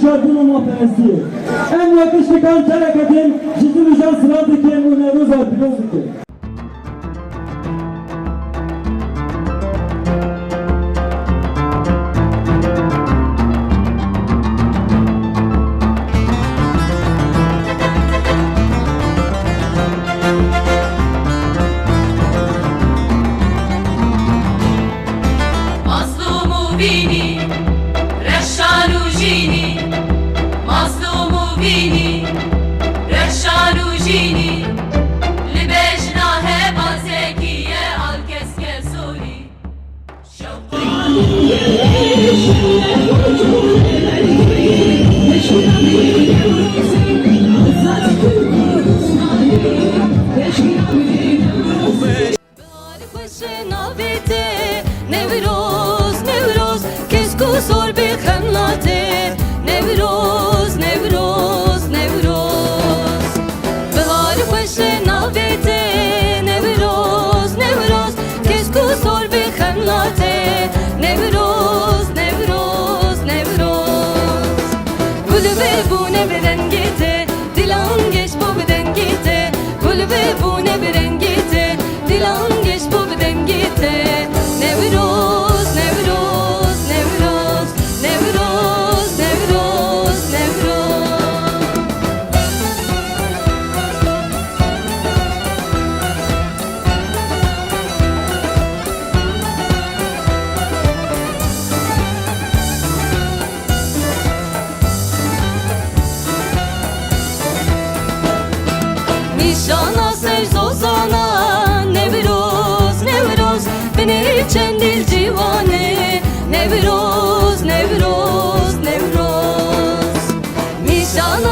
şarkının operası. En yakışıklı kanter kadın, ciddi mücan sıradaki emune Rıza Piloz'u. Bini, Reşanu Jini, mazlumu bini, Reşanu Jini, Libejna heba zekiye al keske suri. Zor bir xemlate Nevroz, Nevroz, Nevroz Bahar xoşe navete Nevroz, Nevroz Kesku zor bir xemlate Nevroz, Nevroz, Nevroz Kulübe bu ne bir rengite Dilan geç bu bir dengite Kulübe bu ne bir rengite Dilan geç bu bir dengite Nevroz Nişana serzozana Nevroz, Nevroz Beni çendil civane Nevroz, Nevroz, Nevroz Nişana